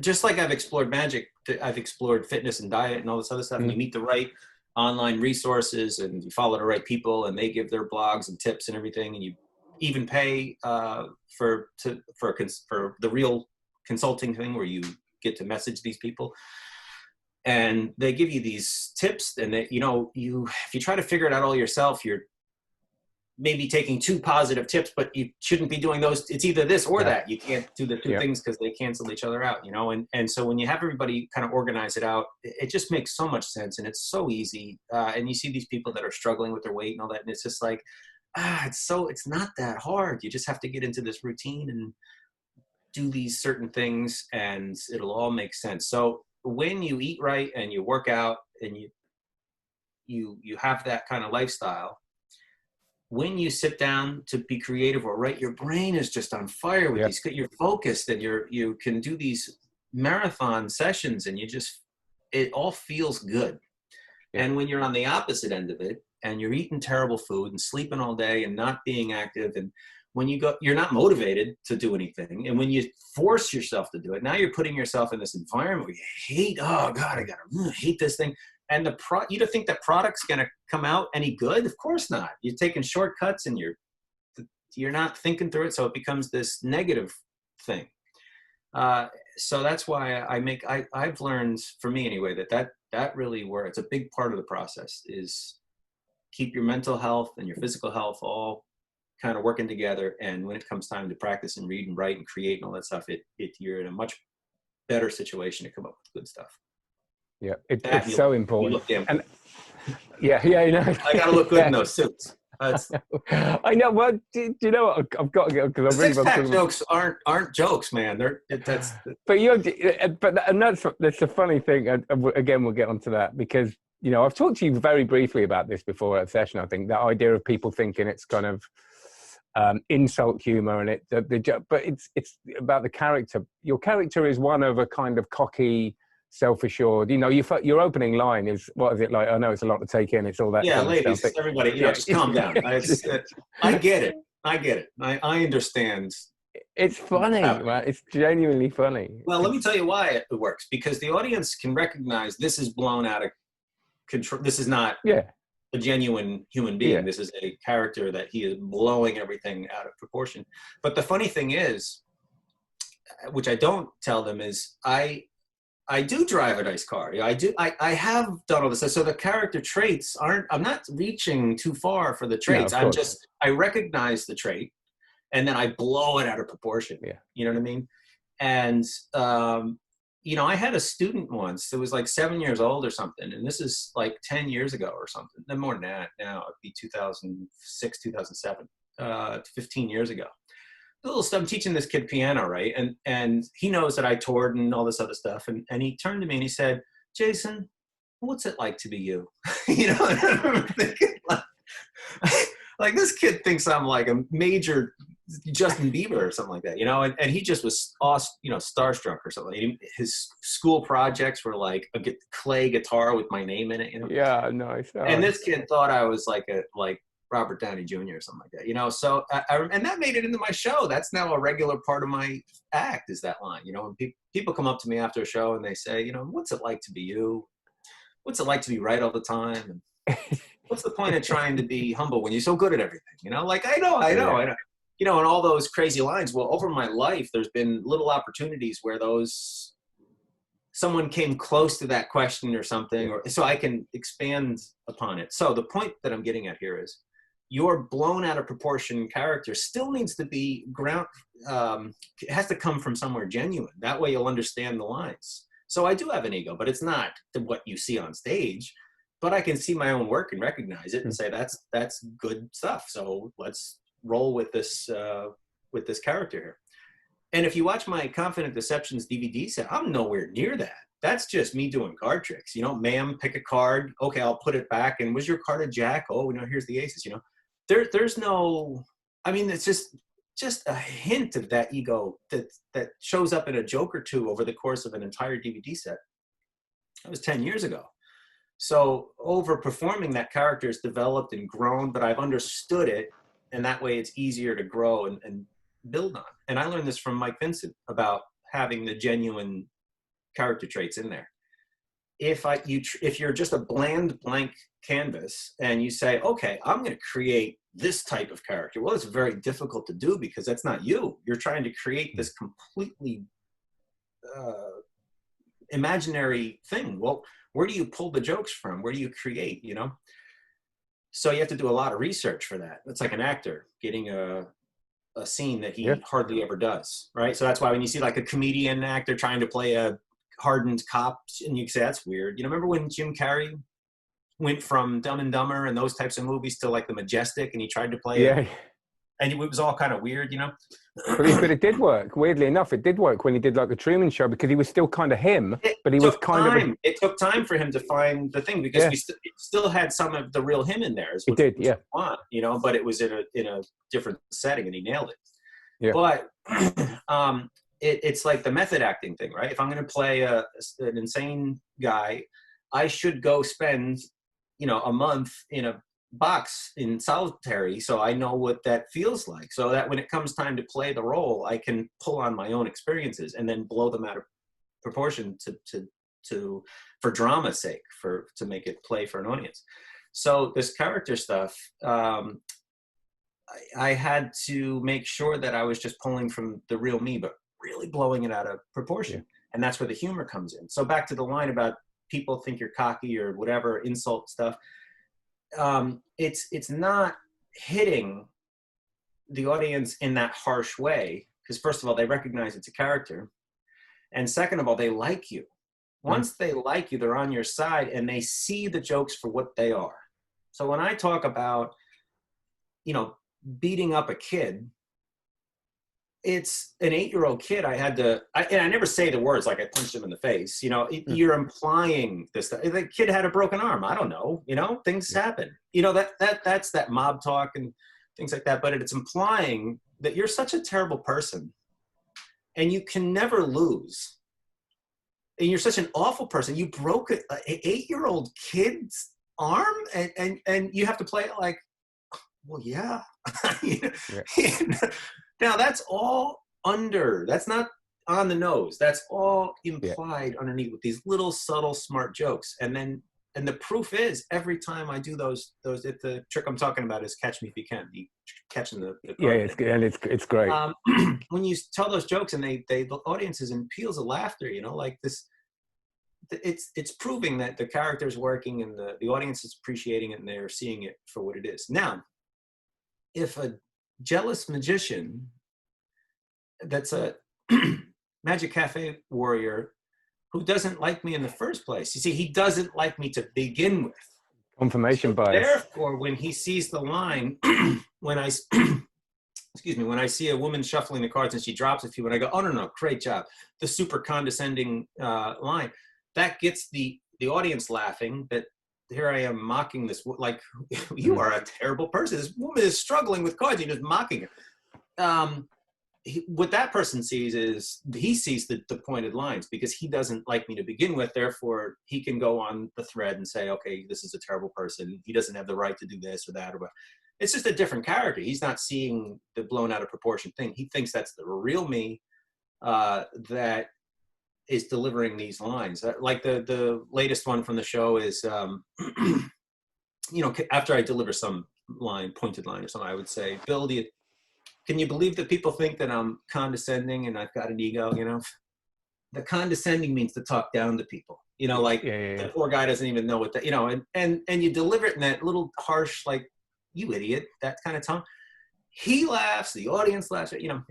just like I've explored magic, I've explored fitness and diet and all this other stuff. Mm-hmm. And you meet the right online resources and you follow the right people and they give their blogs and tips and everything. And you even pay for the real consulting thing where you get to message these people. And they give you these tips and they, if you try to figure it out all yourself, you're maybe taking 2 positive tips, but you shouldn't be doing those. It's either this or that. You can't do the 2 things because they cancel each other out, and so when you have everybody kind of organize it out, it just makes so much sense and it's so easy. And you see these people that are struggling with their weight and all that. And it's just like, it's not that hard. You just have to get into this routine and do these certain things and it'll all make sense. So when you eat right and you work out and you have that kind of lifestyle, when you sit down to be creative or write, your brain is just on fire with these, you're focused and you can do these marathon sessions and it all feels good. Yeah. And when you're on the opposite end of it and you're eating terrible food and sleeping all day and not being active, and when you're not motivated to do anything. And when you force yourself to do it, now you're putting yourself in this environment where you hate, oh God, I hate this thing. And you don't think that product's going to come out any good? Of course not. You're taking shortcuts and you're not thinking through it. So it becomes this negative thing. So that's why I've learned, for me anyway, that really where it's a big part of the process is keep your mental health and your physical health all kind of working together. And when it comes time to practice and read and write and create and all that stuff, you're in a much better situation to come up with good stuff. Yeah, it's so important. And yeah, I gotta look good in those suits. I know. Well, do you know what? I've got to get because I'm really. Six-pack jokes aren't jokes, man. But that's the funny thing. Again, we'll get onto that because I've talked to you very briefly about this before at a session. I think that idea of people thinking it's kind of insult humor and but it's about the character. Your character is one of a kind of cocky, self-assured. Your opening line is, what is it like? I know it's a lot to take in. It's all that. Yeah, ladies, stuff. Everybody, just calm down. I get it. I understand. It's funny, man. It's genuinely funny. Well, let me tell you why it works. Because the audience can recognize this is blown out of control. This is not a genuine human being. Yeah. This is a character that he is blowing everything out of proportion. But the funny thing is, which I don't tell them, is I do drive a nice car. I have done all this. So the character traits I'm not reaching too far for the traits. No, I recognize the trait and then I blow it out of proportion. Yeah. You know what I mean? And, I had a student once that was like 7 years old or something. And this is like 10 years ago or something. No more than that now. It'd be 2006, 2007, 15 years ago. a little stuff. I'm teaching this kid piano, right? And he knows that I toured and all this other stuff. And he turned to me and he said, Jason, what's it like to be you? You know, and I remember thinking, like this kid thinks I'm like a major Justin Bieber or something like that, you know, and he just was, you know, starstruck or something. His school projects were like a clay guitar with my name in it, you know. Yeah, nice. Oh. And this kid thought I was like Robert Downey Jr. or something like that, you know. So and that made it into my show. That's now a regular part of my act, is that line, you know. When people come up to me after a show and they say, you know, what's it like to be you? What's it like to be right all the time? And what's the point of trying to be humble when you're so good at everything, you know? Like, I know. You know, and all those crazy lines. Well, over my life, there's been little opportunities where someone came close to that question or something, or so I can expand upon it. So the point that I'm getting at here is your blown out of proportion character still needs to be it has to come from somewhere genuine. That way you'll understand the lines. So I do have an ego, but it's not what you see on stage, but I can see my own work and recognize it and say, that's good stuff. So let's roll with this character here. And if you watch my Confident Deceptions DVD set, I'm nowhere near that. That's just me doing card tricks. You know, ma'am, pick a card. Okay, I'll put it back. And was your card a jack? Oh, no, here's the aces. You know, there's no, I mean, it's just a hint of that ego that shows up in a joke or two over the course of an entire DVD set. That was 10 years ago. So overperforming that character has developed and grown, but I've understood it. And that way it's easier to grow and build on. And I learned this from Mike Vincent about having the genuine character traits in there. If you're just a bland blank canvas and you say, okay, I'm going to create this type of character. Well, it's very difficult to do because that's not you. You're trying to create this completely imaginary thing. Well, where do you pull the jokes from? Where do you create, you know? So you have to do a lot of research for that. It's like an actor getting a scene that he hardly ever does, right? So that's why when you see like a comedian actor trying to play a hardened cop, and you say, that's weird. You know, remember when Jim Carrey went from Dumb and Dumber and those types of movies to like The Majestic, and he tried to play it, and it was all kind of weird, you know? But it did work. Weirdly enough, it did work when he did like the Truman Show, because he was still kind of him, but he was kind of. It took time for him to find the thing, because we still had some of the real him in there. It did, yeah. You know, but it was in a different setting, and he nailed it. Yeah. But it's like the method acting thing, right? If I'm going to play an insane guy, I should go spend, you know, a month in a box in solitary, so I know what that feels like, so that when it comes time to play the role, I can pull on my own experiences and then blow them out of proportion to for drama's sake, to make it play for an audience. So this character stuff, I had to make sure that I was just pulling from the real me, but really blowing it out of proportion. And that's where the humor comes in. So back to the line about people think you're cocky or whatever, insult stuff. It's not hitting the audience in that harsh way, because first of all, they recognize it's a character, and second of all, they like you. Once they like you, they're on your side, and they see the jokes for what they are. So when I talk about, you know, beating up a kid, it's an 8-year-old kid. And I never say the words like I punched him in the face. You know, you're implying this. The kid had a broken arm. I don't know. You know, things happen. You know, that's that mob talk and things like that. But it's implying that you're such a terrible person, and you can never lose. And you're such an awful person. You broke an 8-year-old kid's arm, and you have to play it like, well, yeah. Now that's all that's not on the nose. That's all implied underneath with these little subtle smart jokes. And the proof is every time I do those, the trick I'm talking about is catch me if you can. Catching the it's good, and it's great. When you tell those jokes and the audience is in peals of laughter, you know, like this, it's proving that the character is working and the audience is appreciating it and they're seeing it for what it is. Now, if a jealous magician that's a Magic Cafe warrior who doesn't like me in the first place, you see, he doesn't like me to begin with. Confirmation bias. Therefore, when he sees the line, when I excuse me, when I see a woman shuffling the cards and she drops a few, and I go, oh, no, no, great job. The super condescending line, that gets the audience laughing, that here I am mocking this, like, you are a terrible person. This woman is struggling with cards. You're just mocking her. What that person sees is, he sees the pointed lines, because he doesn't like me to begin with. Therefore, he can go on the thread and say, okay, this is a terrible person. He doesn't have the right to do this or that, or what. It's just a different character. He's not seeing the blown out of proportion thing. He thinks that's the real me that is delivering these lines. Like the latest one from the show is, you know, after I deliver some line, pointed line or something, I would say, Bill, can you believe that people think that I'm condescending and I've got an ego? You know, the condescending means to talk down to people. You know, like the poor guy doesn't even know what that. You know, and you deliver it in that little harsh, like, you idiot, that kind of tone. He laughs, the audience laughs. You know,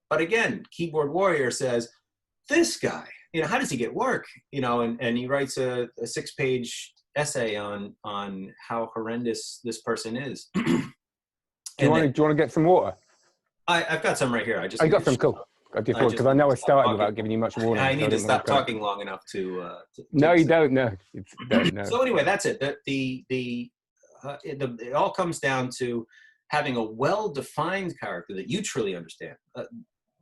but again, keyboard warrior says, this guy, you know, how does he get work? You know, and he writes a 6-page essay on how horrendous this person is. Do you want to get some water? I've got some right here. I got some. Cool. I just because I know I started without giving you much warning. I need to stop talking long enough to no, you don't. No. No. So anyway, that's it. It all comes down to having a well-defined character that you truly understand.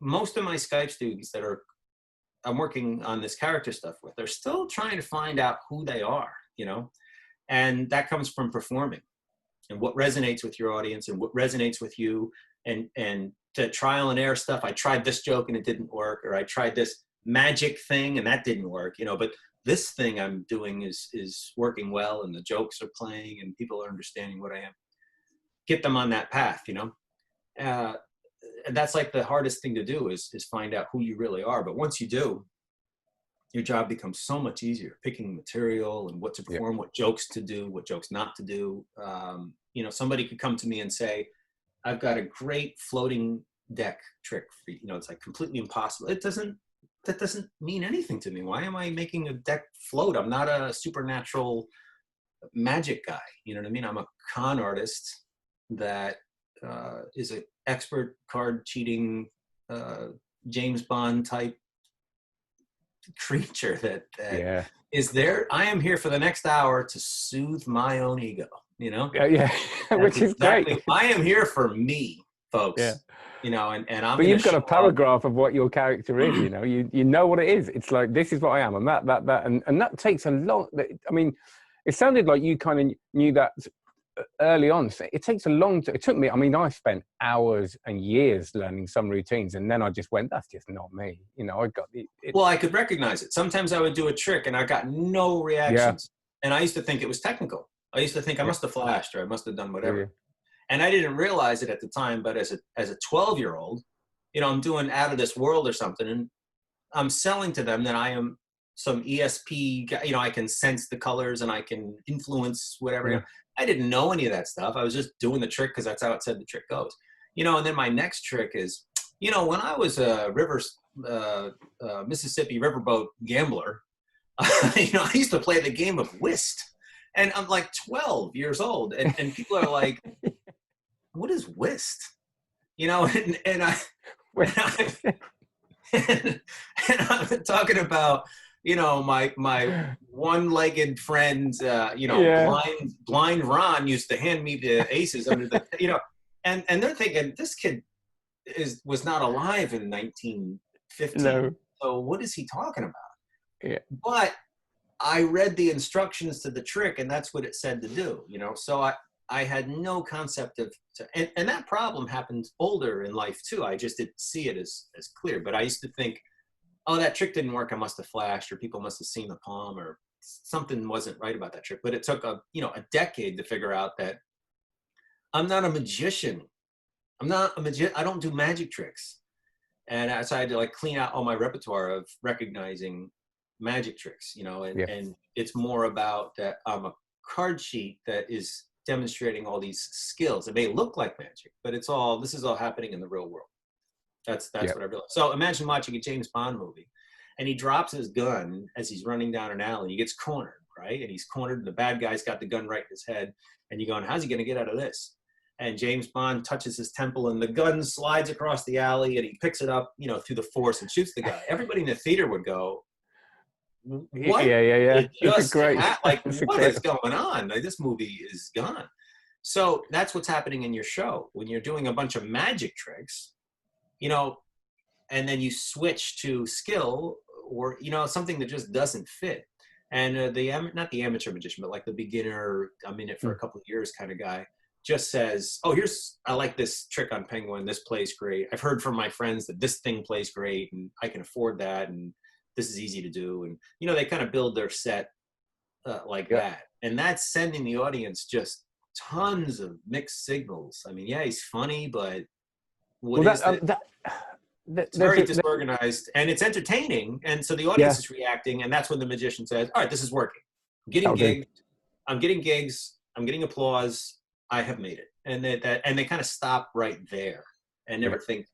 Most of my Skype students that I'm working on this character stuff with, they're still trying to find out who they are, you know, and that comes from performing and what resonates with your audience and what resonates with you, and to trial and error stuff. I tried this joke and it didn't work, or I tried this magic thing and that didn't work, you know, but this thing I'm doing is working well, and the jokes are playing and people are understanding what I am. Get them on that path, you know. And that's like the hardest thing to do is find out who you really are. But once you do, your job becomes so much easier, picking material and what to perform, what jokes to do, what jokes not to do. You know, somebody could come to me and say, I've got a great floating deck trick for you. You know, it's like completely impossible. That doesn't mean anything to me. Why am I making a deck float? I'm not a supernatural magic guy. You know what I mean? I'm a con artist that is an expert card cheating James Bond type creature that is there. I am here for the next hour to soothe my own ego, you know? Which is great. I am here for me, folks. You know, and I'm. But you've got a paragraph of what your character is. You know, you know what it is. It's like, this is what I am, and that, and that takes a long. I mean, it sounded like you kind of knew that early on. It takes a long. It took me. I mean, I spent hours and years learning some routines, and then I just went, "That's just not me." You know, I got the. Well, I could recognize it. Sometimes I would do a trick, and I got no reactions, and I used to think it was technical. I used to think I must have flashed, or I must have done whatever. And I didn't realize it at the time, but as a 12-year-old, you know, I'm doing Out of This World or something, and I'm selling to them that I am some ESP guy. You know, I can sense the colors and I can influence whatever. You know, I didn't know any of that stuff. I was just doing the trick because that's how it said the trick goes. You know, and then my next trick is, you know, when I was a Mississippi riverboat gambler, you know, I used to play the game of whist, and I'm like 12 years old, and people are like, what is whist? You know, and I'm talking about, you know, my one-legged friend, you know, blind Ron used to hand me the aces under the, you know, and they're thinking, this kid was not alive in 1915. No. So what is he talking about? But I read the instructions to the trick, and that's what it said to do, you know. So I had no concept of, and that problem happened older in life too. I just didn't see it as clear. But I used to think, oh, that trick didn't work. I must have flashed, or people must have seen the palm, or something wasn't right about that trick. But it took a decade to figure out that I'm not a magician. I don't do magic tricks. And so I had to like clean out all my repertoire of recognizing magic tricks, you know, and it's more about that I'm a card sheet that is demonstrating all these skills. It may look like magic, but this is all happening in the real world. That's what I realized. So imagine watching a James Bond movie, and he drops his gun as he's running down an alley. He gets cornered, right? And he's cornered, and the bad guy's got the gun right in his head. And you're going, how's he going to get out of this? and James Bond touches his temple and the gun slides across the alley and he picks it up, you know, through the force and shoots the guy. Everybody in the theater would go, what? Yeah. It That's a just great, like, that's a what great. is going on? Like, this movie is gone. So that's what's happening in your show when you're doing a bunch of magic tricks, you know, and then you switch to skill or, you know, something that just doesn't fit. And not the amateur magician, but like the beginner, I'm in it for a couple of years kind of guy, just says, oh, I like this trick on Penguin. This plays great. I've heard from my friends that this thing plays great and I can afford that. And this is easy to do. And, you know, they kind of build their set like that. And that's sending the audience just tons of mixed signals. I mean, yeah, he's funny, but it's very disorganized and it's entertaining. And so the audience is reacting. And that's when the magician says, all right, this is working. I'm getting gigs. I'm getting gigs. I'm getting applause. I have made it. And they kind of stop right there and never think.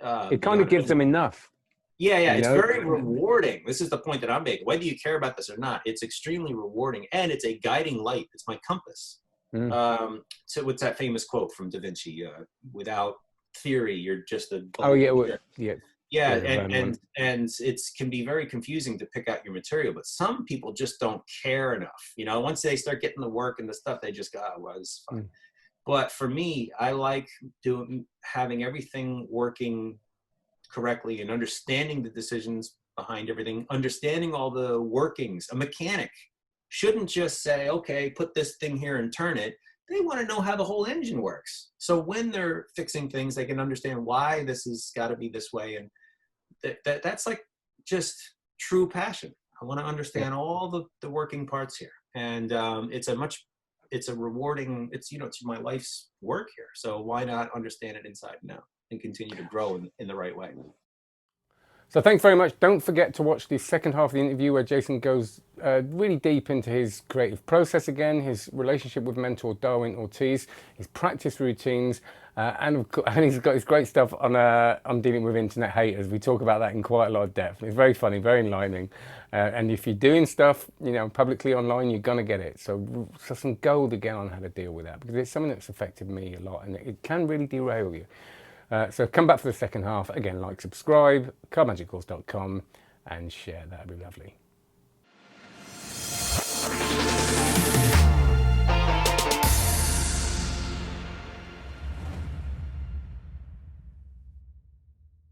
It kind of gives them enough. Yeah. It's very rewarding. This is the point that I'm making. Whether you care about this or not, it's extremely rewarding. And it's a guiding light. It's my compass. So what's that famous quote from Da Vinci? Without theory, you're just a and it can be very confusing to pick out your material, but some people just don't care enough, you know. Once they start getting the work and the stuff, they just go, oh, well, it's fine. But for me, I like having everything working correctly and understanding the decisions behind everything, understanding all the workings. A mechanic shouldn't just say, okay, put this thing here and turn it. They want to know how the whole engine works. So when they're fixing things, they can understand why this has got to be this way. And that's like just true passion. I want to understand all the working parts here. And it's a rewarding, it's my life's work here. So why not understand it inside and out and continue to grow in the right way? So thanks very much. Don't forget to watch the second half of the interview where Jason goes really deep into his creative process again, his relationship with mentor Darwin Ortiz, his practice routines, and he's got his great stuff on dealing with internet haters. We talk about that in quite a lot of depth. It's very funny, very enlightening. And if you're doing stuff, publicly online, you're going to get it. So some gold again on how to deal with that, because it's something that's affected me a lot and it can really derail you. So come back for the second half. Again, like, subscribe, cardmagiccourse.com, and share. That'd be lovely.